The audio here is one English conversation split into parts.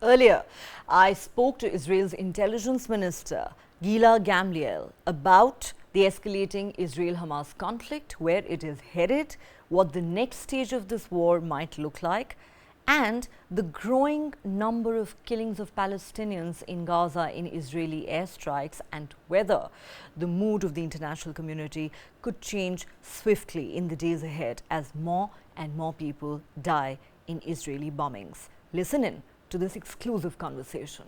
Earlier, I spoke to Israel's intelligence minister, Gila Gamliel, about the escalating Israel-Hamas conflict, where it is headed, what the next stage of this war might look like, and the growing number of killings of Palestinians in Gaza in Israeli airstrikes, and whether the mood of the international community could change swiftly in the days ahead as more and more people die in Israeli bombings. Listen in to this exclusive conversation.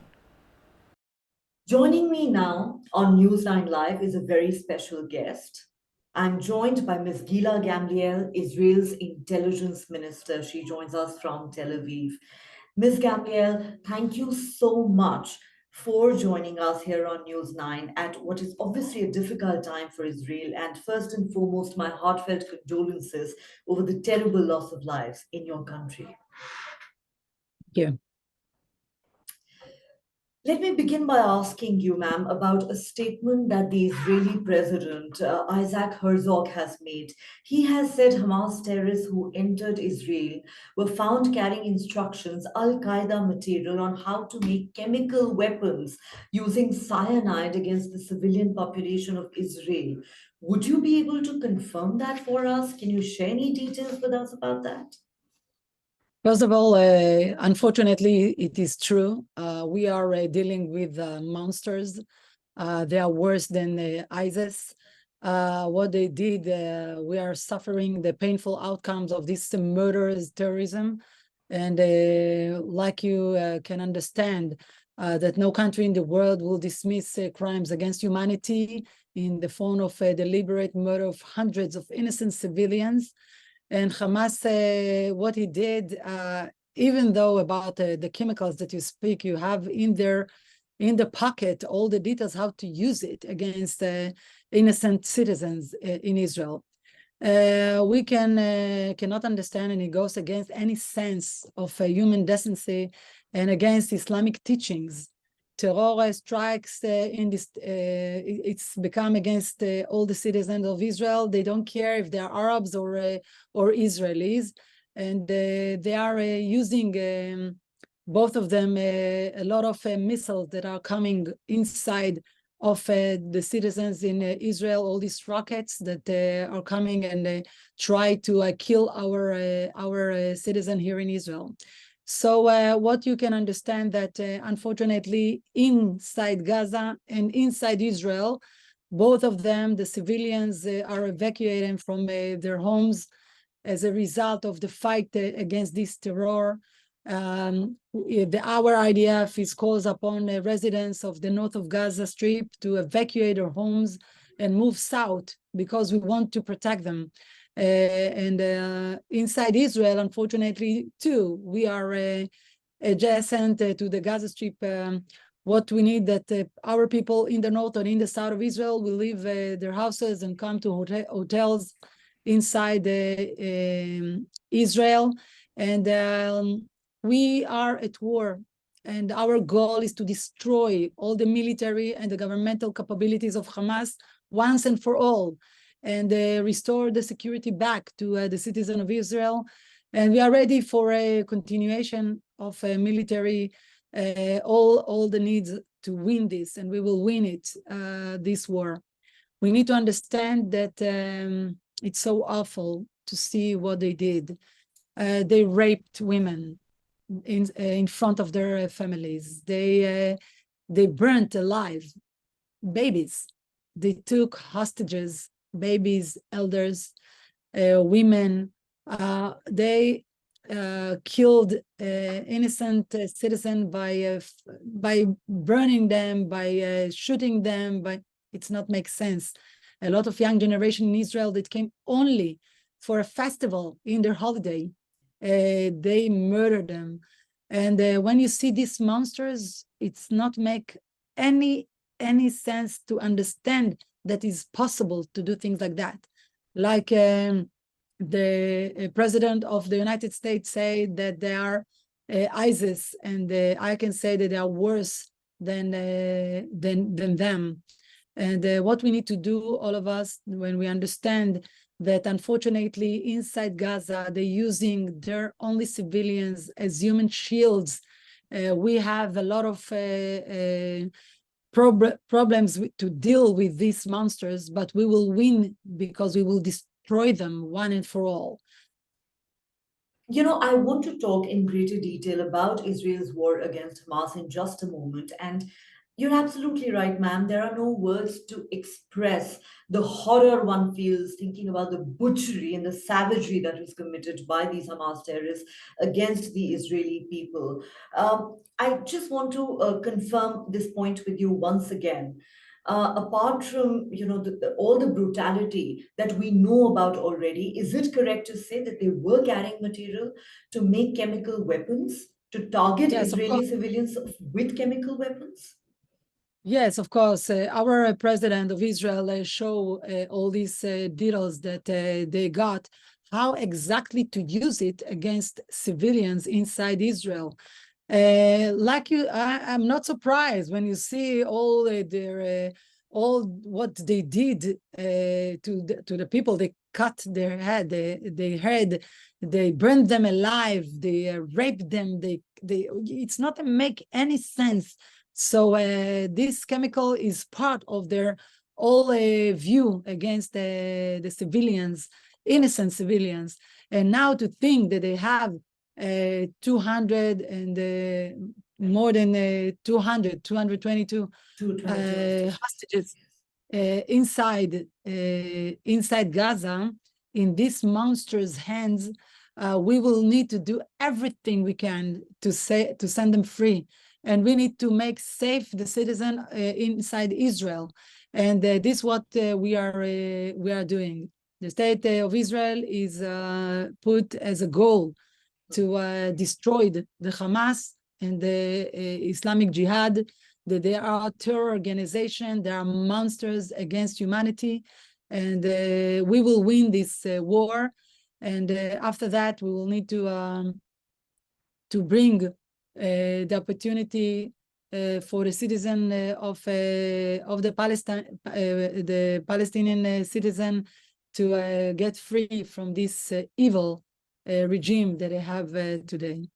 Joining me now on News9 Live is a very special guest. I'm joined by Ms. Gila Gamliel, Israel's intelligence minister. She joins us from Tel Aviv. Ms. Gamliel, thank you so much for joining us here on News9 at what is obviously a difficult time for Israel. And first and foremost, my heartfelt condolences over the terrible loss of lives in your country. Yeah. Let me begin by asking you, ma'am, about a statement that the Israeli president, Isaac Herzog, has made. He has said Hamas terrorists who entered Israel were found carrying instructions, Al-Qaeda material on how to make chemical weapons using cyanide against the civilian population of Israel. Would you be able to confirm that for us? Can you share any details with us about that? First of all, unfortunately, it is true. We are dealing with monsters. They are worse than ISIS. What they did, we are suffering the painful outcomes of this murderous terrorism. And like you can understand, that no country in the world will dismiss crimes against humanity in the form of a deliberate murder of hundreds of innocent civilians. And Hamas, what he did, even though about the chemicals that you speak, you have in the pocket all the details how to use it against innocent citizens in Israel. We cannot understand, and it goes against any sense of human decency and against Islamic teachings. Terror strikes in this, it's become against all the citizens of Israel. They don't care if they're Arabs or Israelis, and they are using both of them a lot of missiles that are coming inside of the citizens in Israel. All these rockets that are coming and try to kill our citizen here in Israel. So what you can understand that unfortunately inside Gaza and inside Israel, both of them, the civilians are evacuating from their homes as a result of the fight against this terror. Our IDF is calls upon residents of the north of Gaza Strip to evacuate their homes and move south because we want to protect them. Inside Israel, unfortunately, too, we are adjacent to the Gaza Strip. What we need that our people in the north and in the south of Israel will leave their houses and come to hotels inside Israel. And we are at war. And our goal is to destroy all the military and the governmental capabilities of Hamas once and for all, and restore the security back to the citizens of Israel. And we are ready for a continuation of military, all the needs to win this, and we will win it, this war. We need to understand that it's so awful to see what they did. They raped women in front of their families. They burnt alive babies. They took hostages, babies, elders, women. They killed innocent citizens by burning them, by shooting them. It's not make sense. A lot of young generation in Israel that came only for a festival in their holiday, they murdered them. And when you see these monsters, it's not make any sense to understand that is possible to do things like that. Like the president of the United States said that they are ISIS, and I can say that they are worse than them. And what we need to do, all of us, when we understand that unfortunately inside Gaza, they're using their only civilians as human shields We have a lot of problems to deal with these monsters, but we will win because we will destroy them one and for all. You know, I want to talk in greater detail about Israel's war against Hamas in just a moment. And you're absolutely right, ma'am. There are no words to express the horror one feels thinking about the butchery and the savagery that was committed by these Hamas terrorists against the Israeli people. I just want to confirm this point with you once again. Apart from all the brutality that we know about already, is it correct to say that they were carrying material to make chemical weapons, to target Yes, of course. Israeli civilians with chemical weapons? Yes, of course. Our president of Israel show all these details that they got, how exactly to use it against civilians inside Israel. Like you, I'm not surprised when you see all their all what they did to the people. They cut their head, they burned them alive, they raped them. They it's not make any sense. So this chemical is part of their all view against the civilians, innocent civilians. And now to think that they have 200 and more than 200, 222 hostages inside Gaza, in this monster's hands. We will need to do everything we can to send them free, and we need to make safe the citizen inside Israel. And this is what we are doing. The state of Israel is put as a goal to destroy the Hamas and the Islamic Jihad, that they are a terror organization, they are monsters against humanity, and we will win this war. And after that, we will need to bring the opportunity for the citizen of the Palestinian citizen to get free from this evil regime that they have today.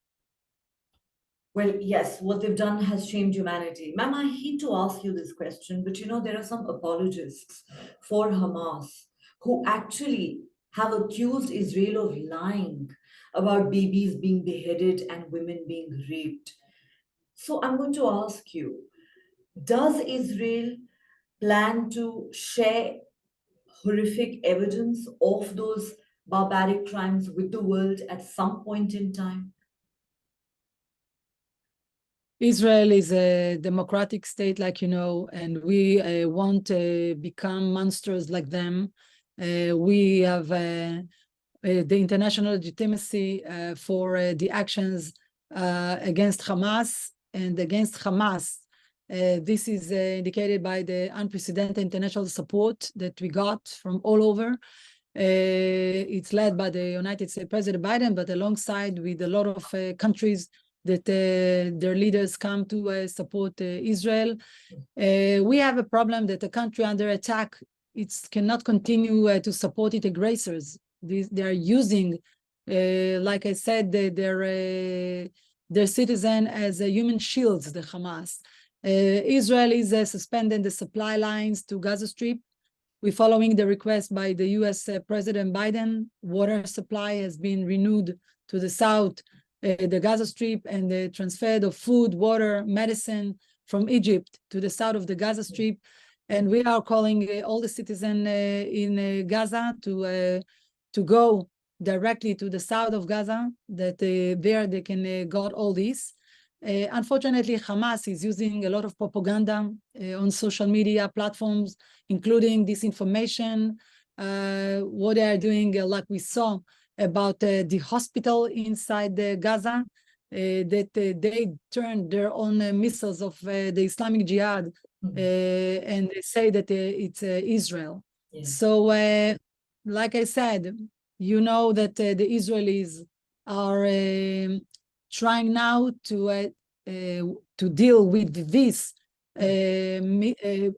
Well, yes, what they've done has shamed humanity. Ma'am, I hate to ask you this question, but there are some apologists for Hamas who actually have accused Israel of lying about babies being beheaded and women being raped. So I'm going to ask you, does Israel plan to share horrific evidence of those barbaric crimes with the world at some point in time? Israel is a democratic state, like you know, and we won't become monsters like them. We have the international legitimacy for the actions against Hamas and against Hamas. This is indicated by the unprecedented international support that we got from all over. It's led by the United States President Biden, but alongside with a lot of countries that their leaders come to support Israel. We have a problem that a country under attack, it cannot continue to support its aggressors. They are using, like I said, their citizen as human shields, the Hamas. Israel is suspending the supply lines to Gaza Strip. We're following the request by the US President Biden. Water supply has been renewed to the south, the Gaza Strip, and the transfer of food, water, medicine from Egypt to the south of the Gaza Strip. And we are calling all the citizens in Gaza to go directly to the south of Gaza, that there they can get all this. Unfortunately, Hamas is using a lot of propaganda on social media platforms, including disinformation. What they are doing, like we saw about the hospital inside Gaza, that they turned their own missiles of the Islamic Jihad, and they say that it's Israel. Yeah. So, like I said, you know that the Israelis are trying now to deal with this,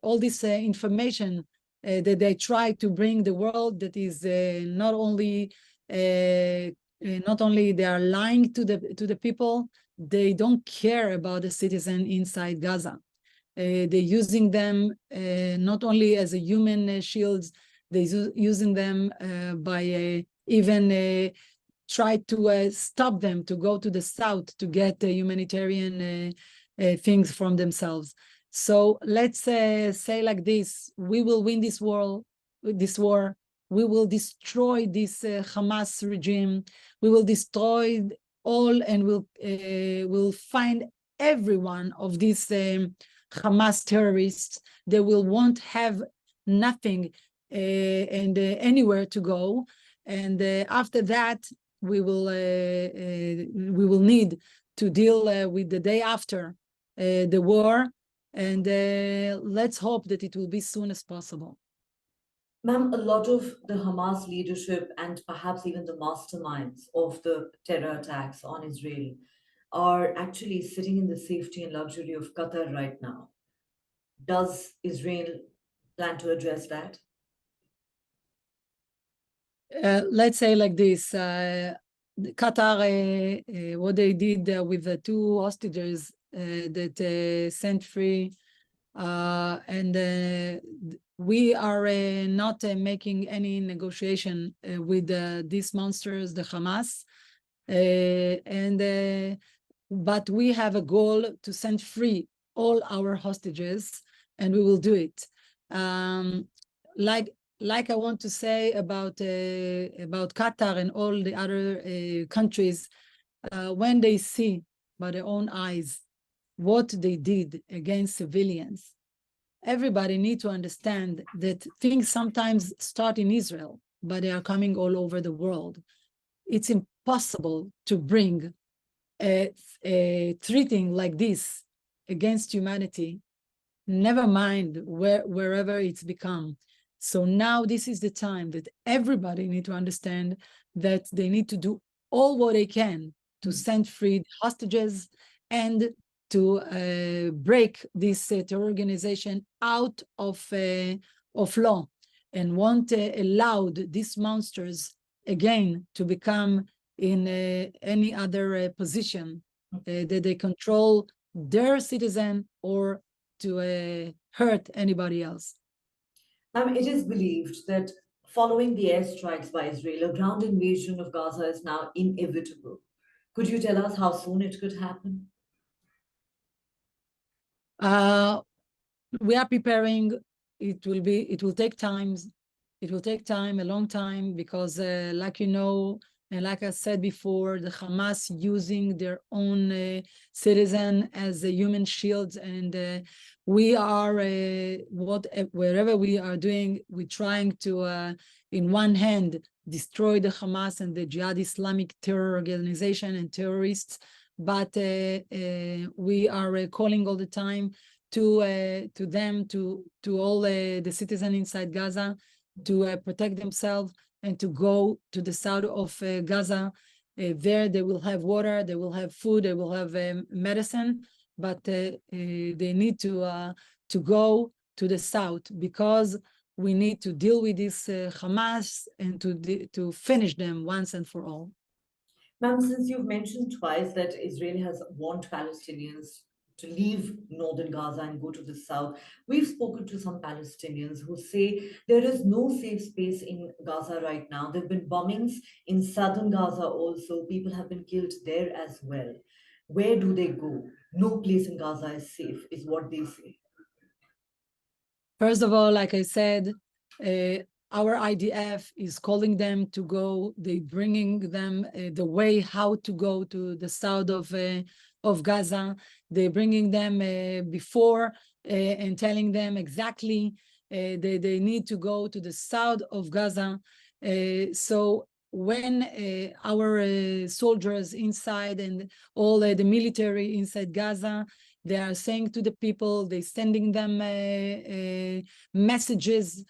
all this information that they try to bring the world, that is not only they are lying to the people, they don't care about the citizen inside Gaza. They're using them not only as a human shields, they're using them by even try to stop them to go to the south to get humanitarian things from themselves. So let's say like this: we will win this war. We will destroy this Hamas regime. We will destroy all, and we'll find every one of these Hamas terrorists. They will won't have nothing and anywhere to go. And after that, we will need to deal with the day after the war, and let's hope that it will be soon as possible. Ma'am, a lot of the Hamas leadership and perhaps even the masterminds of the terror attacks on Israel are actually sitting in the safety and luxury of Qatar right now. Does Israel plan to address that? Let's say like this: Qatar, what they did with the two hostages that sent free, and we are not making any negotiation with these monsters, the Hamas, but we have a goal to send free all our hostages, and we will do it. Like I want to say about Qatar and all the other countries, when they see by their own eyes what they did against civilians, everybody need to understand that things sometimes start in Israel, but they are coming all over the world. It's impossible to bring a treating like this against humanity, never mind wherever it's become. So now this is the time that everybody need to understand that they need to do all what they can to send free hostages and to break this terror organization out of law, and won't allow these monsters again to become in any other position that they control their citizen or to hurt anybody else. It is believed that following the airstrikes by Israel, a ground invasion of Gaza is now inevitable. Could you tell us how soon it could happen? Uh, we are preparing. It will take time. It will take time, a long time, because like you know, and like I said before, the Hamas using their own citizen as a human shields, and we are wherever we are doing, we're trying to, in one hand, destroy the Hamas and the Jihad Islamic terror organization and terrorists, but we are calling all the time to them, to all the citizens inside Gaza, to protect themselves and to go to the south of Gaza. There they will have water, they will have food, they will have medicine, but they need to go to the south, because we need to deal with this Hamas and to finish them once and for all. Ma'am, since you've mentioned twice that Israel has warned Palestinians to leave northern Gaza and go to the south, we've spoken to some Palestinians who say there is no safe space in Gaza right now. There have been bombings in southern Gaza also. People have been killed there as well. Where do they go? No place in Gaza is safe, is what they say. First of all, like I said, our IDF is calling them to go. They bringing them the way how to go to the south of Gaza. They're bringing them before and telling them exactly they need to go to the south of Gaza. So when our soldiers inside and all the military inside Gaza, they are saying to the people, they're sending them messages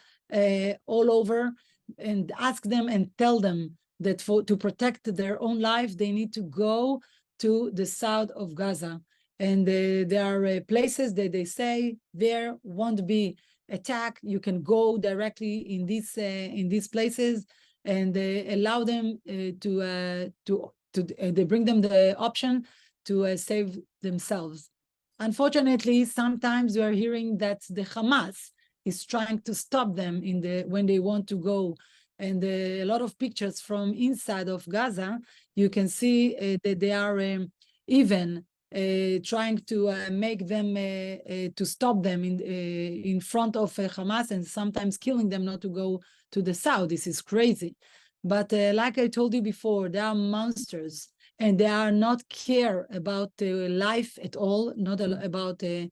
all over, and ask them and tell them that to protect their own life, they need to go to the south of Gaza. And there are places that they say there won't be attack. You can go directly in these places, and allow them they bring them the option to save themselves. Unfortunately, sometimes we are hearing that the Hamas is trying to stop them when they want to go. And a lot of pictures from inside of Gaza, you can see that they are even trying to make them to stop them in front of Hamas, and sometimes killing them not to go to the south. This is crazy. But like I told you before, they are monsters, and they are not care about life at all, not about the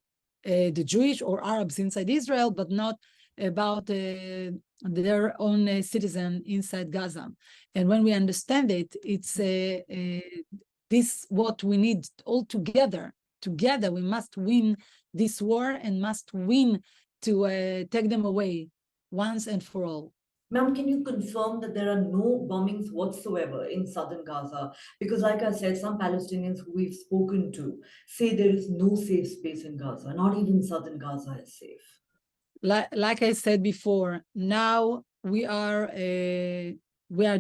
Jewish or Arabs inside Israel, but not about their own citizen inside Gaza. And when we understand it, it's this what we need all together. Together, we must win this war and must win to take them away once and for all. Ma'am, can you confirm that there are no bombings whatsoever in southern Gaza? Because, like I said, some Palestinians who we've spoken to say there is no safe space in Gaza, not even southern Gaza is safe. Like I said before, now we are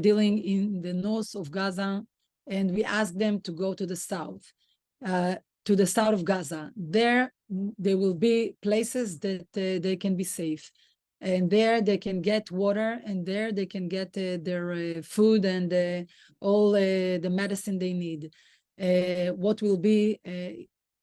dealing in the north of Gaza, and we ask them to go uh, to the south of Gaza. There will be places that they can be safe, and there they can get water, and there they can get their food and all the medicine they need. What will be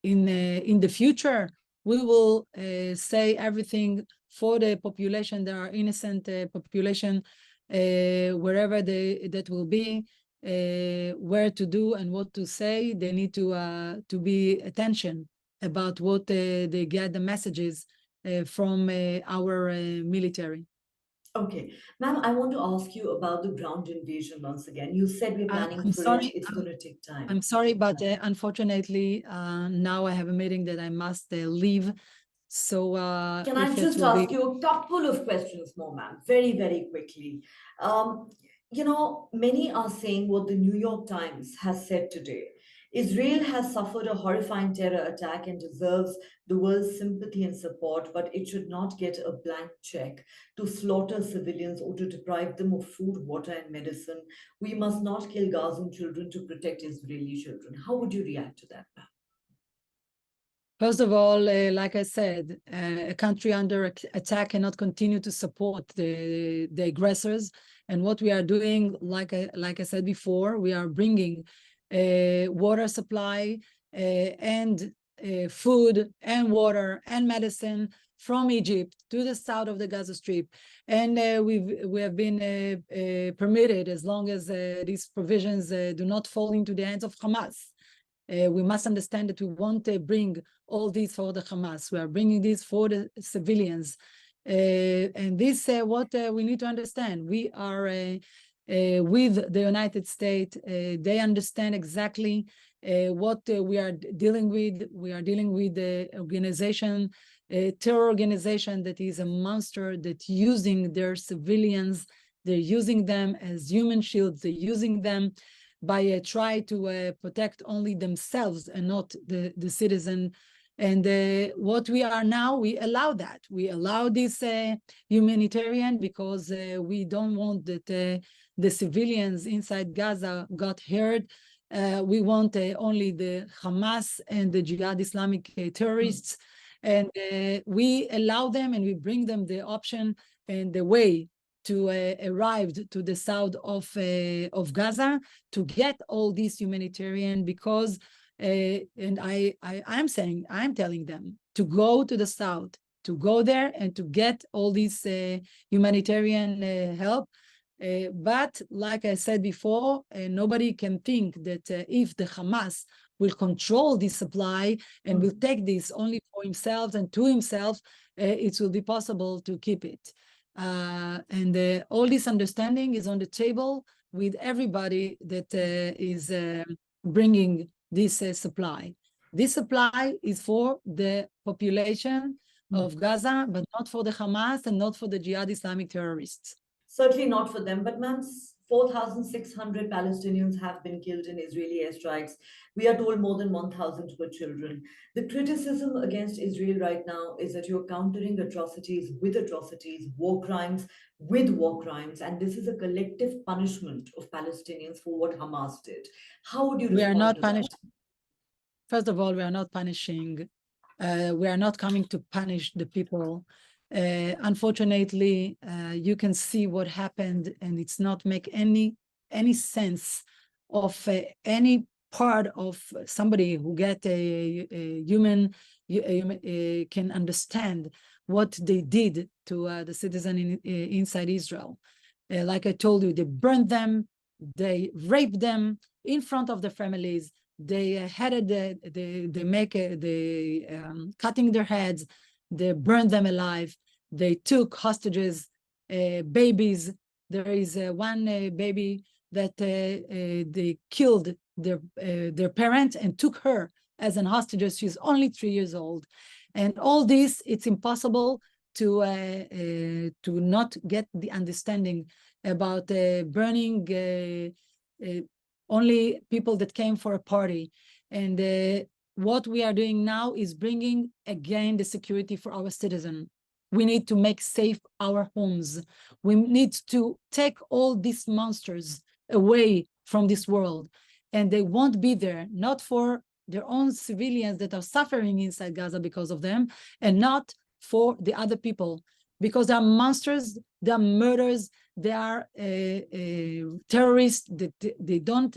in the future? We will say everything for the population. There are innocent population wherever that will be, where to do and what to say. They need to be attention about what they get the messages from our military. Okay, ma'am, I want to ask you about the ground invasion once again. You said we're planning I'm for it, sorry. it's going to take time. I'm sorry, but unfortunately, now I have a meeting that I must leave. So Can I if it just will be ask you a couple of questions more, ma'am? Very, very quickly. Um, many are saying what the New York Times has said today. Israel has suffered a horrifying terror attack and deserves the world's sympathy and support, but it should not get a blank check to slaughter civilians or to deprive them of food, water, and medicine. We must not kill Gazan children to protect Israeli children. How would you react to that, ma'am? First of all, like I said, a country under attack cannot continue to support the aggressors. And what we are doing, like I said before, we are bringing water supply and food and water and medicine from Egypt to the south of the Gaza Strip. And we have been permitted, as long as these provisions do not fall into the hands of Hamas. We must understand that we won't bring all this for the Hamas. We are bringing this for the civilians. And this what we need to understand. We are with the United States. They understand exactly what we are dealing with. We are dealing with the organization, a terror organization that is a monster that using their civilians. They're using them as human shields. They're using them by try to protect only themselves and not the citizen. And what we are now, we allow that. We allow this humanitarian because we don't want that the civilians inside Gaza got hurt. We want only the Hamas and the Jihad Islamic terrorists. And we allow them and we bring them the option and the way to arrive to the south of Gaza to get all these humanitarian because and I'm telling them to go to the south, to go there and to get all this humanitarian help. But like I said before, nobody can think that if the Hamas will control this supply and will take this only for himself and to himself, it will be possible to keep it. And all this understanding is on the table with everybody that is bringing this supply. This supply is for the population of Gaza, but not for the Hamas and not for the Jihad Islamic terrorists. Certainly not for them, but ma'am, 4,600 Palestinians have been killed in Israeli airstrikes. We are told more than 1,000 were children. The criticism against Israel right now is that you're countering atrocities with atrocities, war crimes with war crimes, and this is a collective punishment of Palestinians for what Hamas did. How would you We are respond not to that? punishing. First of all, we are not punishing. We are not coming to punish the people. Unfortunately, you can see what happened, and it's not make any sense of any part of somebody who get a human can understand what they did to the citizen inside Israel. Like I told you, they burned them, they raped them in front of the families. They headed they make they cutting their heads, they burned them alive. They took hostages, babies. There is one baby that they killed their parent and took her as an hostage. She's only 3 years old, and all this, it's impossible to not get the understanding about burning only people that came for a party. And what we are doing now is bringing again the security for our citizen. We need to make safe our homes. We need to take all these monsters away from this world, and they won't be there, not for their own civilians that are suffering inside Gaza because of them, and not for the other people, because they are monsters, they are murderers, they are terrorists, that they don't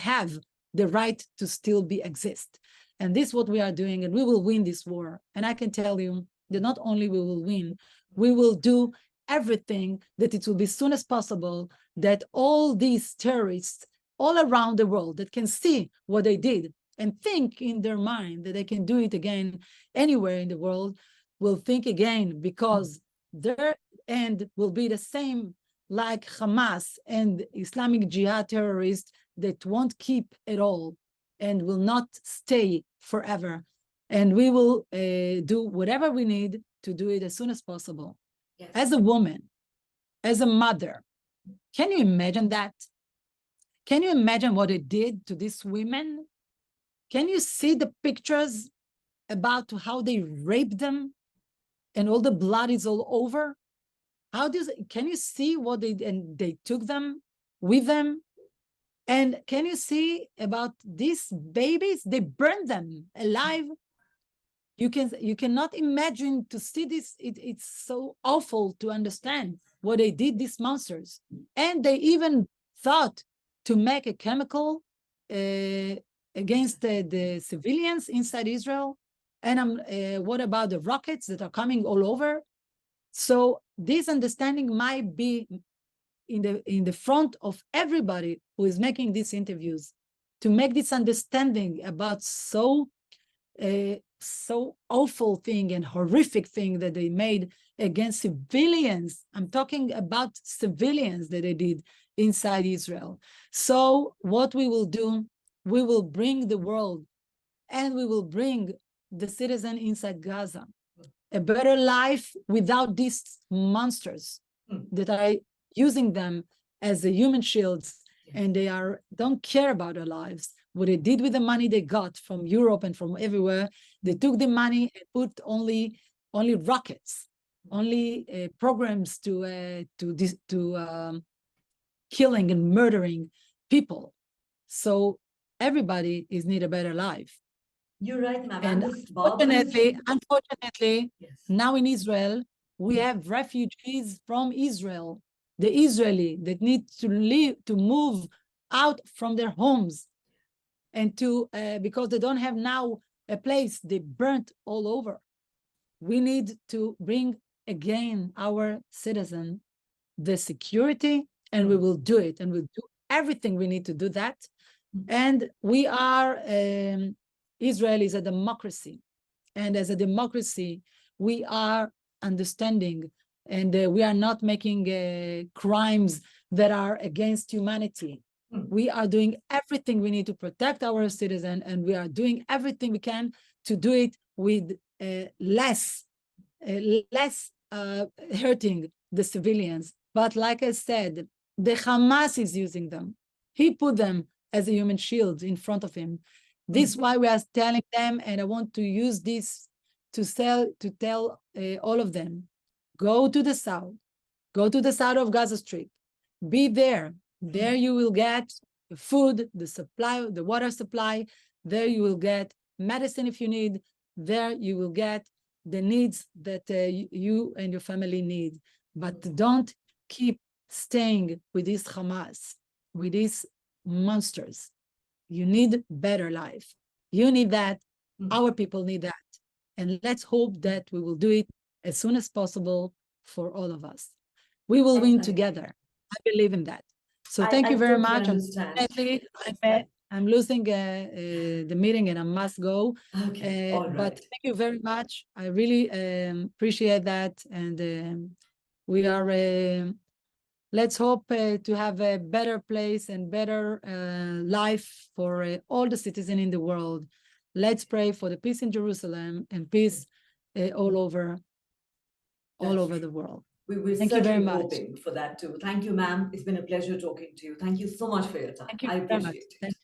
have the right to still be exist. And this is what we are doing, and we will win this war. And I can tell you that not only we will win, we will do everything that it will be as soon as possible that all these terrorists all around the world that can see what they did and think in their mind that they can do it again anywhere in the world will think again, because their end will be the same like Hamas and Islamic Jihad terrorists that won't keep at all and will not stay forever. And we will do whatever we need to do it as soon as possible. Yes. As a woman, as a mother, can you imagine that? Can you imagine what it did to these women? Can you see the pictures about how they raped them and all the blood is all over? Can you see what they took them with them? And can you see about these babies? They burned them alive. You cannot imagine to see this. It's so awful to understand what they did, these monsters. And they even thought to make a chemical against the civilians inside Israel. And what about the rockets that are coming all over? So this understanding might be in the front of everybody who is making these interviews, to make this understanding about so awful thing and horrific thing that they made against civilians. I'm talking about civilians that they did inside Israel. So what we will do, we will bring the world and we will bring the citizen inside Gaza a better life without these monsters that are using them as a human shields, and they don't care about their lives. What they did with the money they got from Europe and from everywhere, they took the money and put only rockets, only programs to killing and murdering people. So everybody need a better life. You're right, ma'am. And this barbarous... unfortunately, Yes. now in Israel, we have refugees from Israel, the Israeli that need to move out from their homes, and because they don't have now a place, they burnt all over. We need to bring again our citizen the security, and we will do it, and we'll do everything we need to do that. And we are, Israel is a democracy. And as a democracy, we are understanding, and we are not making crimes that are against humanity. We are doing everything we need to protect our citizen, and we are doing everything we can to do it with less hurting the civilians. But like I said, the Hamas is using them. He put them as a human shield in front of him. This is why we are telling them, and I want to use this to tell all of them, go to the south of Gaza Strip, be there. There you will get the food, the supply, the water supply. There you will get medicine if you need. There you will get the needs that you and your family need. But don't keep staying with this Hamas, with these monsters. You need better life. You need that. Our people need that. And let's hope that we will do it as soon as possible for all of us. We will win together. I believe in that. So thank you very totally much. understand. I'm losing the meeting and I must go. Okay, all But right. thank you very much. I really appreciate that. And we are, let's hope to have a better place and better life for all the citizens in the world. Let's pray for the peace in Jerusalem and peace all over the world. We're Thank you very certainly much. hoping for that too. Thank you, ma'am. It's been a pleasure talking to you. Thank you so much for your time. Thank you I very much. appreciate it.